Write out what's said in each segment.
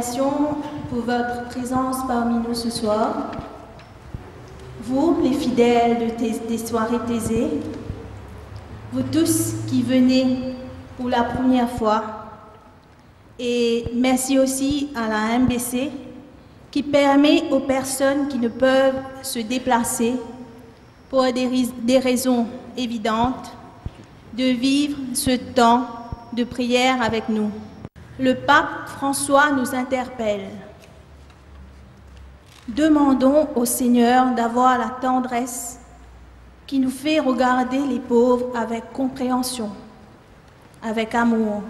remercions pour votre présence parmi nous ce soir. Vous, les fidèles des soirées Thésée, vous tous qui venez pour la première fois, et merci aussi à la MBC qui permet aux personnes qui ne peuvent se déplacer pour des raisons évidentes de vivre ce temps de prière avec nous. Le pape François nous interpelle. Demandons au Seigneur d'avoir la tendresse qui nous fait regarder les pauvres avec compréhension, avec amour,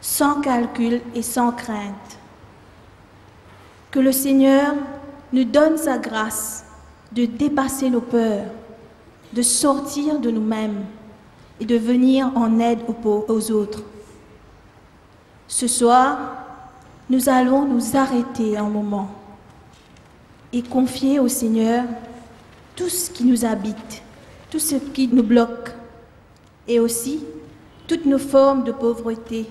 sans calcul et sans crainte. Que le Seigneur nous donne sa grâce de dépasser nos peurs, de sortir de nous-mêmes et de venir en aide aux autres. Ce soir, nous allons nous arrêter un moment et confier au Seigneur tout ce qui nous habite, tout ce qui nous bloque, et aussi toutes nos formes de pauvreté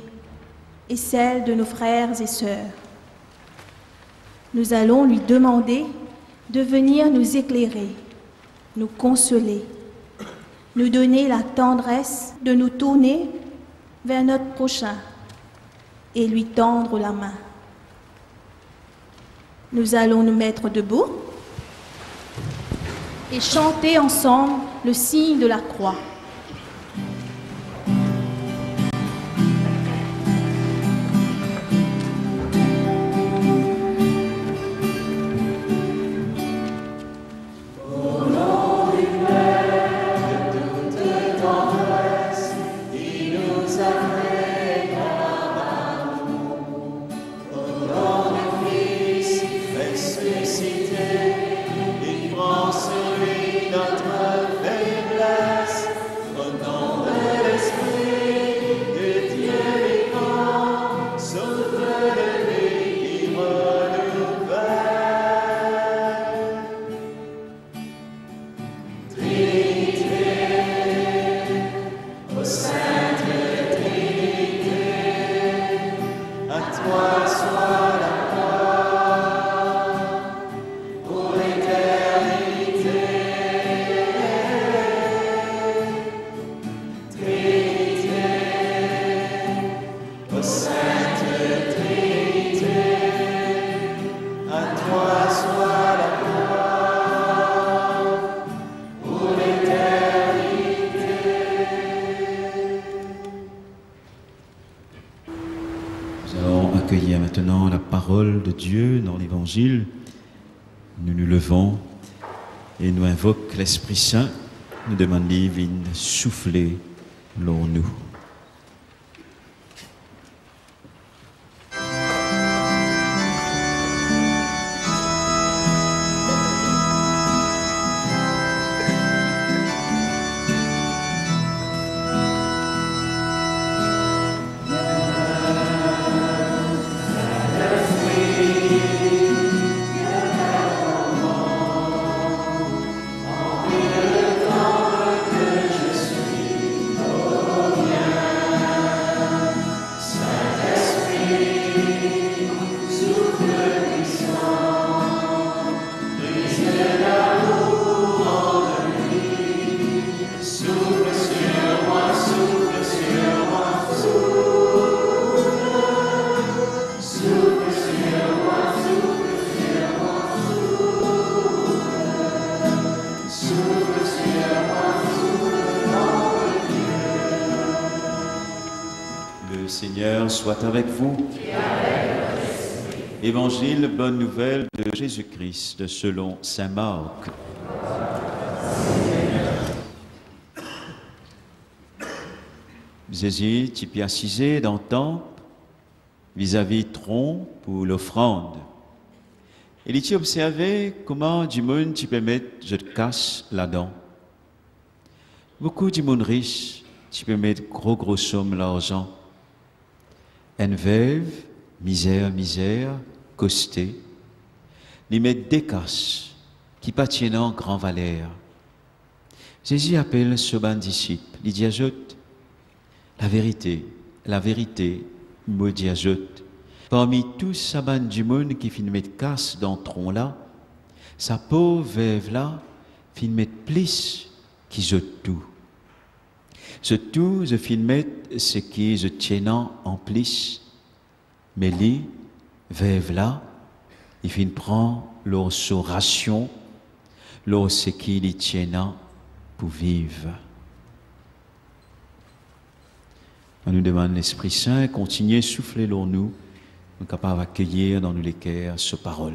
et celles de nos frères et sœurs. Nous allons lui demander de venir nous éclairer, nous consoler, nous donner la tendresse de nous tourner vers notre prochain et lui tendre la main. Nous allons nous mettre debout et chanter ensemble le signe de la croix. Maintenant la parole de Dieu dans l'Évangile. Nous nous levons et nous invoquons l'Esprit Saint. Nous demandons de souffler l'en nous. Soit avec vous. Évangile, bonne nouvelle de Jésus-Christ selon saint Marc. Jésus, tu peux assiser dans le temple vis-à-vis tronc pour l'offrande. Et tu observé comment du monde tu peux mettre je te casse là-dedans. Beaucoup du monde riche, tu peux mettre gros sommes l'argent. Une veuve, misère, costée, lui met des casses qui patinent en grand valeur. Jésus appelle ce bon disciple, il dit ajoute, la vérité, me dit ajoute, parmi tous saban du monde qui fin mettre casse dans le tronc là, sa pauvre veuve là, fin mettre plus qui je tout. Ce tout, je fin mettre ce qui je tiens en plus. Mais lui, veuve là, il fin prend leur ration, leur ce qui lui tient pour vivre. On nous demande l'Esprit Saint, continuez, soufflez sur nous, nous capables d'accueillir dans nous les cœurs ce parole.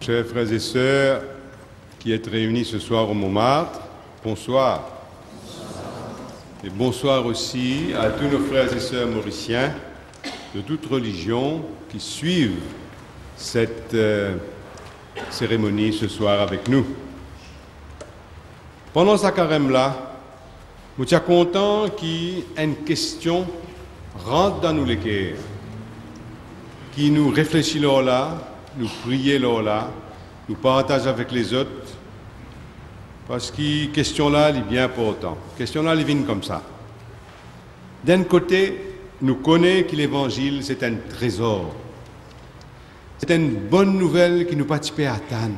Chers frères et sœurs qui êtes réunis ce soir au Montmartre, bonsoir. Et bonsoir aussi à tous nos frères et sœurs mauriciens de toute religion qui suivent cette cérémonie ce soir avec nous. Pendant ce carême-là, nous sommes contents qu'une question rentre dans nous les cœurs, qui nous réfléchit là, nous prier là, nous partager avec les autres, parce que cette question-là est bien importante. Cette question-là, elle vient comme ça. D'un côté, nous connaissons que l'Évangile, c'est un trésor. C'est une bonne nouvelle qui nous participe à attendre.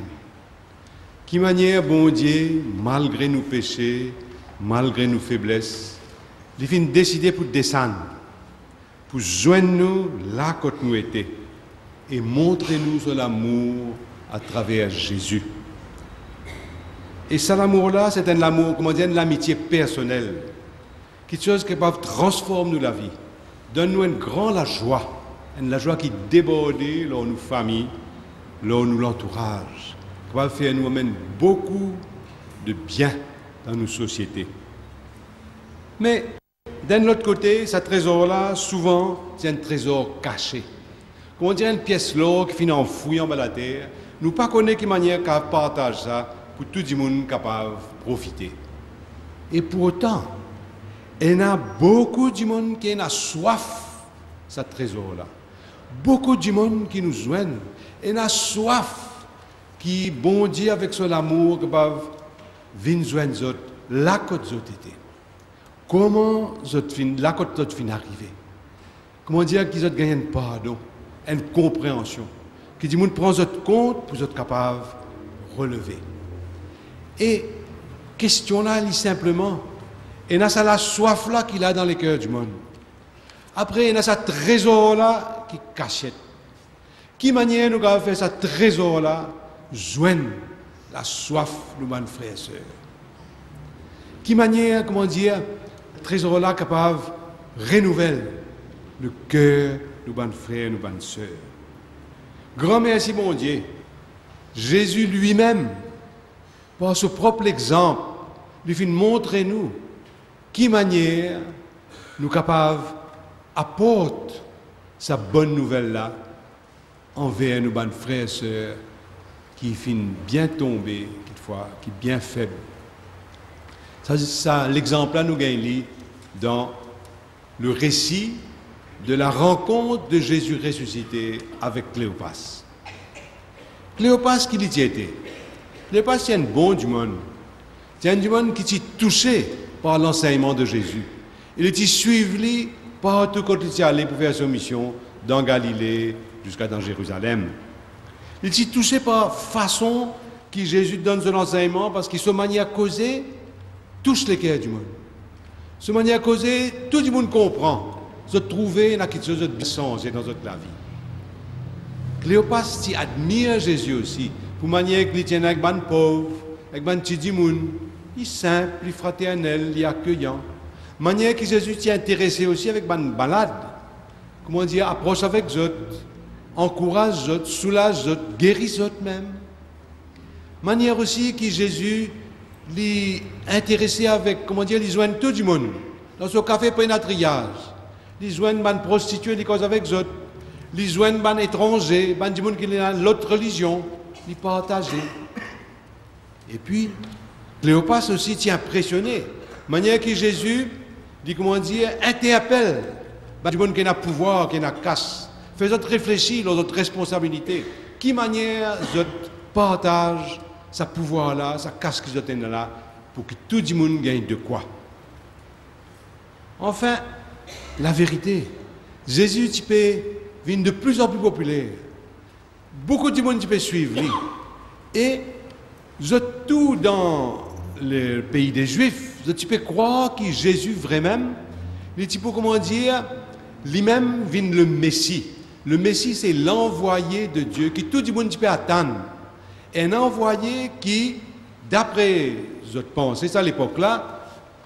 Qui manière, bon Dieu, malgré nos péchés, malgré nos faiblesses, il vient décider pour descendre, pour joindre nous là où nous étions. Et montrez-nous ce l'amour à travers Jésus. Et ça, l'amour-là, c'est un amour, comment dire, l'amitié personnelle. Quelque chose qui peut transformer la vie. Donne-nous une grande la joie qui déborde dans nos familles, dans nous l'entourage, qui va faire nous amène beaucoup de bien dans nos sociétés. Mais d'un autre côté, ce trésor-là, souvent, c'est un trésor caché. On dirait une pièce l'or qui finit enfouie en bas de la terre. Nous ne connaissons pas de manière qu'à partager ça pour tout le monde capable de profiter. Et pourtant, il y a beaucoup de monde qui a soif de ce trésor-là. Beaucoup de monde qui nous joignent. Il y a soif qui bondit avec son amour qui peuvent venir joindre les autres, là que les autres étaient. Comment là que les autres fin arriver? Comment dire qu'ils ont gagné un pardon? Une compréhension, qui dit, prend votre compte pour être capable de relever. Et, question là, simplement, il y a ça la soif là qu'il a dans les cœurs du monde. Après, il y a ça trésor là qui cachette. Qui manière nous avons fait ce trésor là, joindre la soif de nos frères et sœurs. Qui manière, comment dire, le trésor là capable de renouveler le cœur nos bonnes frères, nos bonnes sœurs. Grand merci, bon Dieu. Jésus lui-même, par ce propre exemple, lui fit montrer nous qui manière nous capables apporter sa bonne nouvelle-là envers nos bonnes frères et sœurs qui finissent bien tomber, quelquefois, qui sont bien faibles. Ça, l'exemple-là, nous gagnons dans le récit de la rencontre de Jésus ressuscité avec Cléopas. Cléopas, qui l'y était? Cléopas, c'est un bon du monde. C'est un du monde qui est touché par l'enseignement de Jésus. Il était suivi partout quand il est allé pour faire sa mission dans Galilée jusqu'à dans Jérusalem. Il était touché par la façon que Jésus donne son enseignement parce qu'il se manière à causer touche les cœurs du monde. Ce manière à causer, tout le monde comprend. Se trouver dans quelque chose de sens dans notre la vie. Cléopas admire Jésus aussi, pour manière qu'il tient avec les pauvres, avec les petits monde. Il est simple, il est fraternel, il est accueillant. Manière que Jésus est intéressé aussi avec les malades. Comment dire, approche avec eux, encourage eux, soulage eux, guérit eux même. Manière aussi que Jésus est intéressé avec, comment dire, les joindre tout du monde. Dans ce café, pas un triage. Les joindre les prostituées, les causes avec eux. Les joindre les étrangers, les gens qui ont l'autre religion, les partager. Et puis, Cléopas aussi est impressionné. Manière que Jésus, dit comment dire, interpelle les gens qui ont pouvoir, qui ont casse. Fait réfléchir à notre responsabilité. Qui manière de partage sa pouvoir-là, sa casse qu'ils ont là, pour que tout le monde gagne de quoi. Enfin, la vérité, Jésus vient de plus en plus populaire. Beaucoup de monde peut suivre lui. Et tout dans le pays des Juifs, je peux croire que Jésus vraiment, il peut comment dire, lui-même vient le Messie. Le Messie, c'est l'envoyé de Dieu que tout le monde peut attendre. Un envoyé qui, d'après je pense, c'est ça à l'époque-là,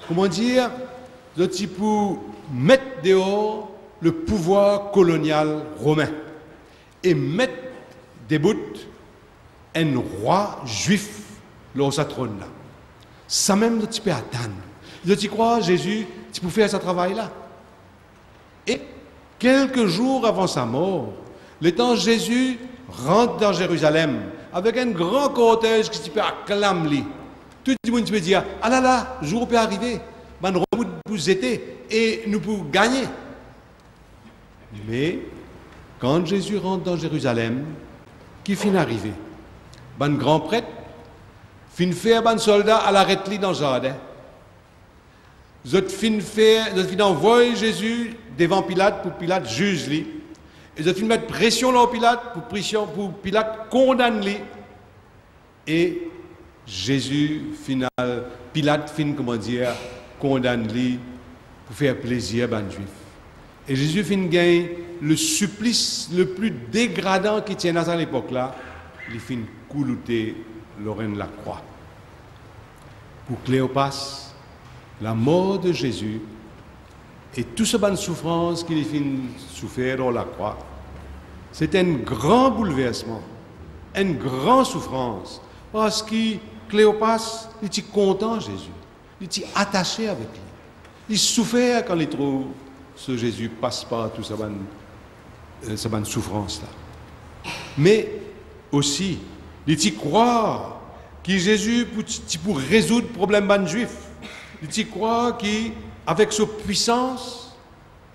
comment dire, je peux mettre dehors le pouvoir colonial romain et mettre debout un roi juif dans sa trône là. Ça même, tu peux attendre. Je crois, Jésus, tu peux faire ce travail-là. Et quelques jours avant sa mort, le temps Jésus rentre dans Jérusalem avec un grand cortège qui peut acclamer. Tout le monde peut dire, ah là là, le jour peut arriver, nous pouvons aider et nous pouvons gagner. Mais quand Jésus rentre dans Jérusalem, qui finit d'arriver? Un grand prêtre finit faire un soldat à l'arrêt dans le jardin. Vous finit envoyer Jésus devant Pilate pour Pilate juge lui. Et vous finit mettre pression sur Pilate pour Pilate condamner lui. Et Jésus Pilate finit comment dire condamne lui pour faire plaisir à les Juifs. Et Jésus finit gagner le supplice le plus dégradant qui tient à l'époque-là, il finit coulouter l'oreille de la croix. Pour Cléopas, la mort de Jésus et toute cette bonne souffrance qu'il finit souffrir dans la croix, c'est un grand bouleversement, une grande souffrance, parce que Cléopas, il était content Jésus, il était attaché avec lui. Il souffrait quand il trouve ce Jésus passe par toute cette bonne souffrance-là. Mais aussi, il croit que Jésus pour résoudre le problème des Juifs. Il croit qu'avec sa puissance,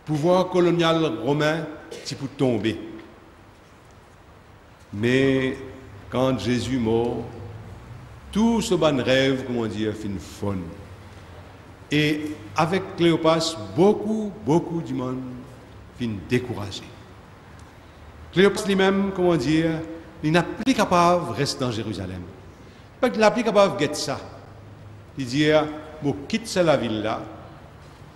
le pouvoir colonial romain peut tomber. Mais quand Jésus mort, tout ce bon rêve, comment dire, finit fun. Et avec Cléopas, beaucoup du monde finit découragé. Cléopas lui-même, comment dire, il n'est plus capable de rester dans Jérusalem. Il n'est plus capable de faire ça. Il dit, je quitte la ville-là,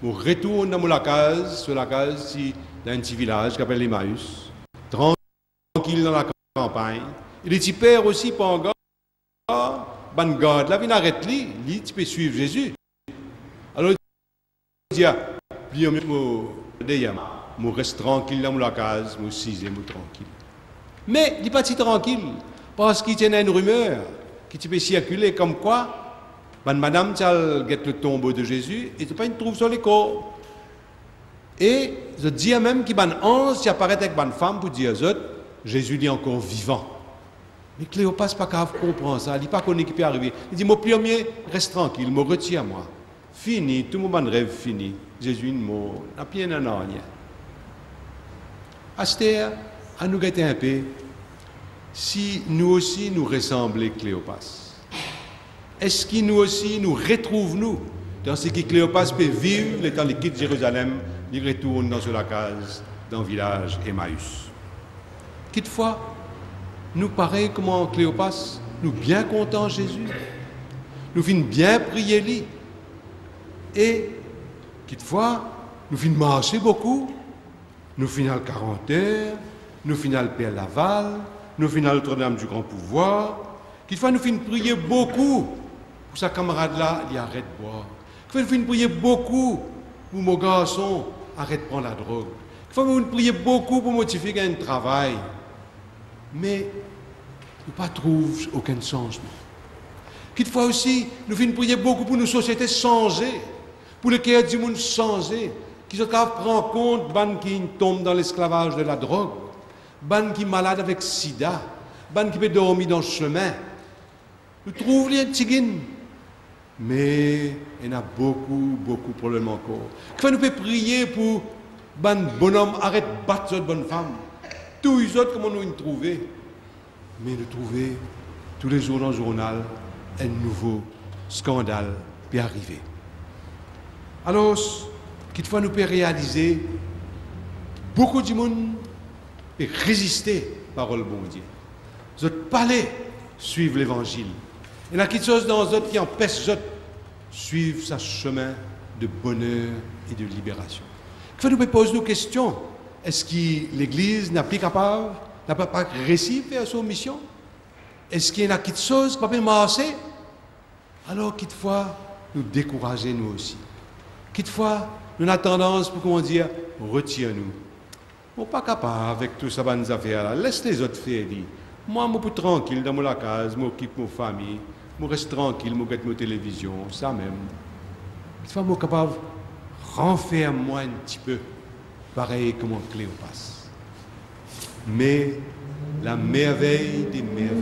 je retourne dans la case, dans un petit village qui s'appelle Emmaüs, tranquille dans la campagne. Il est père aussi pendant ban garde, la vie n'arrête lui, tu peux suivre Jésus. Alors il dit, je reste tranquille dans la case, je suis tranquille. Mais il n'est pas si tranquille, parce qu'il y a une rumeur qui peut circuler comme quoi, madame, tu as le tombeau de Jésus et tu ne trouves pas sur les corps. Et je dis même qu'il y a un ange qui apparaît avec une femme pour dire aux autres, Jésus est encore vivant. Mais Cléopas n'est pas capable de comprendre ça, il n'est pas connu qui peut arriver. Il dit, mon premier, reste tranquille, me retire à moi. Fini, tout mon rêve fini. Jésus est mort, n'a plus rien. Astère, à nous gâter un peu, si nous aussi nous ressemblons à Cléopas. Est-ce que nous aussi nous retrouvons dans ce que Cléopas peut vivre le temps qu'il quitte Jérusalem, il retourne dans la case, dans le village Emmaüs. Quelquefois, nous pareil comme en Cléopas, nous bien contents Jésus, nous finissons bien prier lui, et quelquefois, nous finissons marcher beaucoup, nous finissons le 40 heures, nous finissons le Père Laval, nous finissons Notre-Dame du Grand Pouvoir, quelquefois nous finissons prier beaucoup pour sa camarade-là, il arrête de boire. Quelquefois nous finissons prier beaucoup pour mon garçon, arrête de prendre la drogue. Quelquefois nous prier beaucoup pour motiver un travail. Mais nous ne trouvons aucun changement. Quelquefois aussi, nous finissons prier beaucoup pour nos sociétés changer, pour le cœur du monde changer, qui se prend compte ban qui tombe dans l'esclavage de la drogue, ban qui est malade avec sida, ban qui peut dormir dans le chemin. Nous trouvons les tigines. Mais il y en a beaucoup de problèmes encore. Quelquefois nous pouvons prier pour ban bonhomme arrête de battre cette bonne femme. Tous les autres, comment nous les trouver? Mais nous trouver tous les jours dans le journal un nouveau scandale peut arriver. Alors, quelquefois nous pouvons réaliser beaucoup de monde peut résister à la parole de bon Dieu. Vous n'êtes pas allés suivre l'évangile. Il y a quelque chose dans les autres qui empêche les autres de suivre ce chemin de bonheur et de libération. Quelquefois nous pouvons poser nos questions. Est-ce que l'Église n'est pas capable, n'a pas réussi à faire son mission? Est-ce qu'il y a quelque chose qui ne peut pas marcher? Alors, quelquefois, nous décourager nous aussi. Quelquefois, nous avons tendance, pour comment dire, retire-nous. On n'est pas capable avec tout ça, bonnes affaires-là. Laisse les autres faire. Moi, je suis tranquille dans ma case, je m'occupe de ma famille, je reste tranquille, je regarde ma télévision, ça même. Quelquefois, je suis capable de renfermer moi un petit peu. Pareil comme en Cléopas. Mais la merveille des merveilles,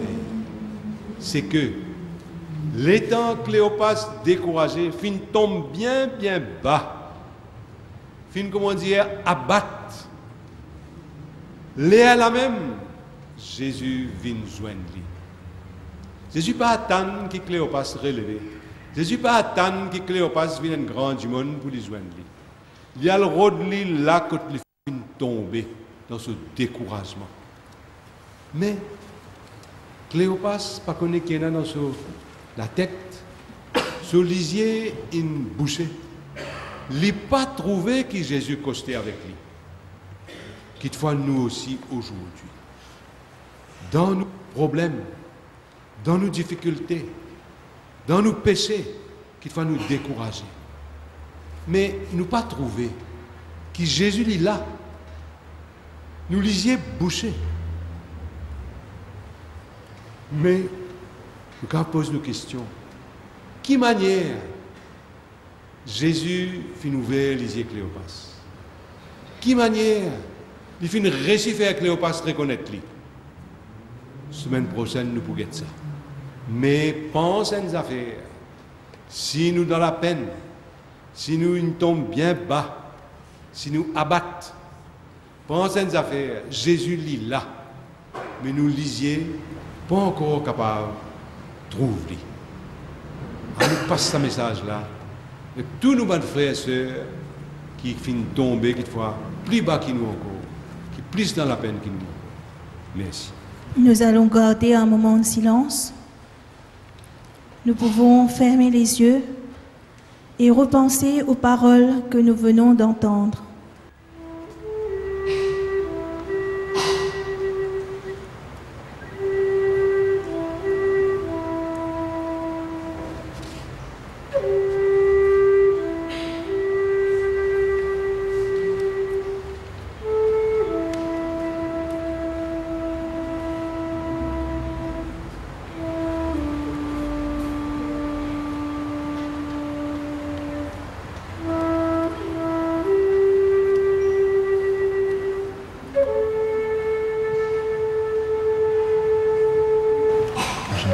c'est que l'étant Cléopas découragé, fin tombe bien bas. Fin, comment dire, abattre. Léa la même, Jésus vient joindre lui. Jésus pas attendre que Cléopas relevé. Jésus pas attendre que Cléopas vienne un grand du monde pour lui joindre lui. Il y a le rôle là quand les filles tombent dans ce découragement. Mais Cléopas, pas connaît qu'il y en a dans la tête, sur lisier, une bouchée. Il n'a pas trouvé que Jésus costait avec lui. Quelquefois, nous aussi, aujourd'hui, dans nos problèmes, dans nos difficultés, dans nos péchés, quelquefois nous décourager. Mais nous pas trouver que Jésus est là. Nous lisiez boucher. Mais nous posons nos questions. Qui manière Jésus fit ouvrir lisier Cléopas? Qui manière il fit réussir faire Cléopas reconnaître lui? Semaine prochaine, nous pourrons ça. Mais pense à une affaire. Si nous dans la peine, si nous tombons bien bas, si nous abattons, pense à une affaire. Jésus lit là, mais nous lisiez pas encore capables de trouver. Alors nous passe ce message-là. Et tous nos bonnes frères et sœurs qui finissent de tomber, quelquefois, plus bas que nous encore, qui plus dans la peine que nous. Merci. Nous allons garder un moment de silence. Nous pouvons fermer les yeux et repenser aux paroles que nous venons d'entendre.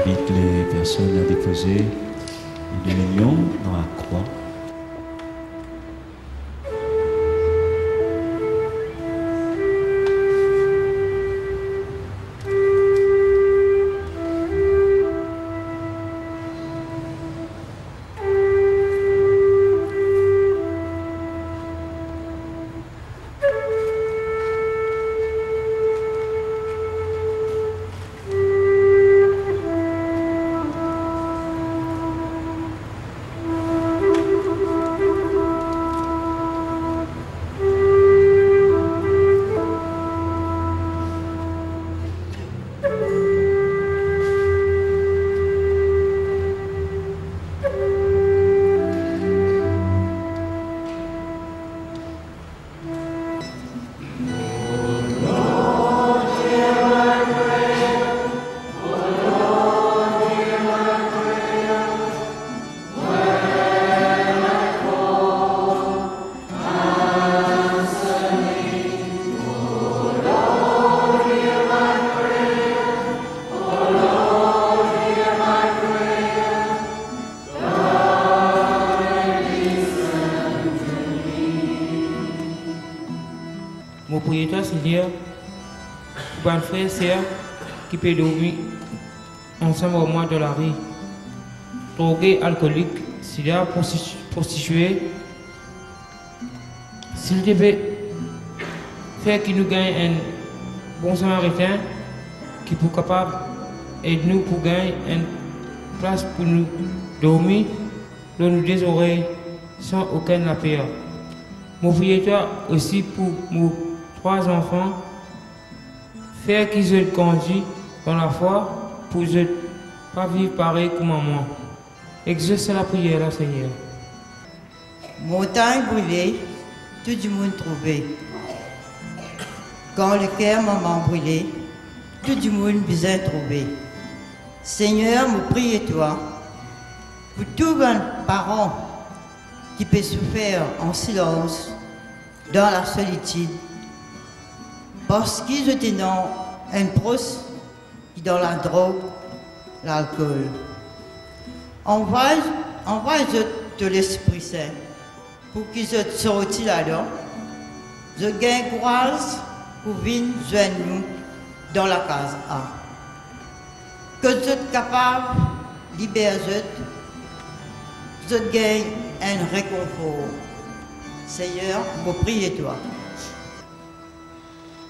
j'invite les personnes à déposer une union dans la croix. Mon prière, Seigneur, pour un frère et sœur qui peut dormir ensemble au moins de la rue, drogué, alcoolique, s'il a prostitué, s'il devait faire qu'il nous gagne un bon samaritain qui peut capable aider nous pour gagner une place pour nous dormir, dans nous des oreilles sans aucune la peur. Mon prière aussi pour nos 3 enfants, faire qu'ils aient grandi dans la foi pour ne pas vivre pareil comme moi. Exauce la prière, là, Seigneur. Montagne brûlée, tout du monde trouvé. Quand le cœur maman brûlé, tout du monde besoin trouvé. Seigneur, me prie toi, pour tous les parents qui peuvent souffrir en silence, dans la solitude, parce qu'ils étaient dans un proche qui dans la drogue, l'alcool. Envoie de l'Esprit Saint pour qu'ils soient sortis là-dedans. Je gagne courage pour venir joindre nous dans la case A. Que je sois capable de libérer, je gagne un réconfort. Seigneur, je prie toi.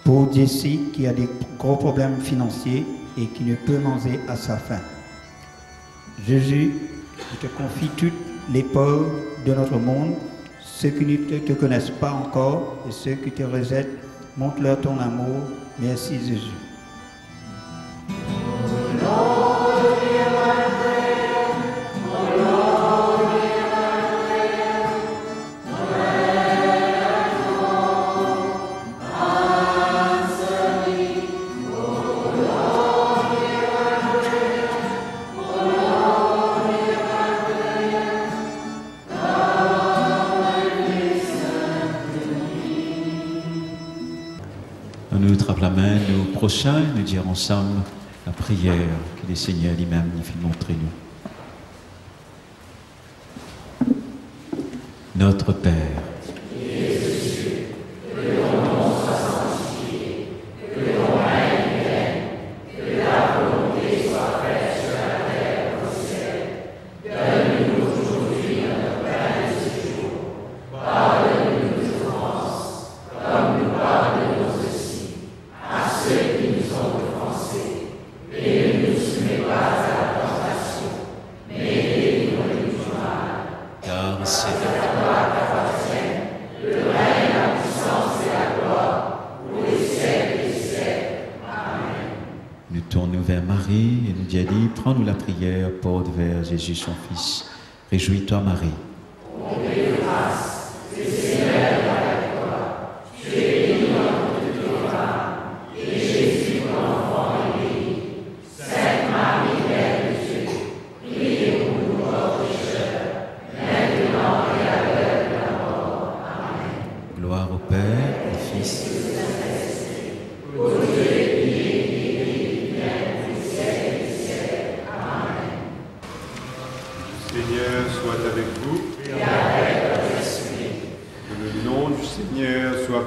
Pour Jessie qui a des gros problèmes financiers et qui ne peut manger à sa faim. Jésus, je te confie toutes les pauvres de notre monde, ceux qui ne te connaissent pas encore et ceux qui te rejettent, montre-leur ton amour. Merci Jésus. Nous attrapons la main, nous prochains, nous dirons ensemble la prière que le Seigneur lui-même nous fait montrer nous. Notre Père, nous tournons vers Marie et nous dit, prends-nous la prière, porte vers Jésus son Fils. Réjouis-toi Marie. Gloire au Père, au Fils.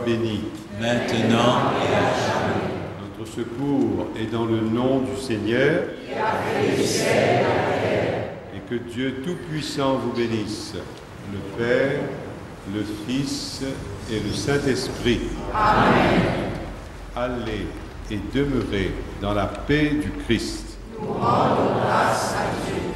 béni, maintenant et à jamais. notre secours est dans le nom du Seigneur, qui a fait le ciel et la terre. et que Dieu Tout-Puissant vous bénisse, le Père, le Fils et le Saint-Esprit. Amen. Allez et demeurez dans la paix du Christ. Nous rendons grâce à Dieu.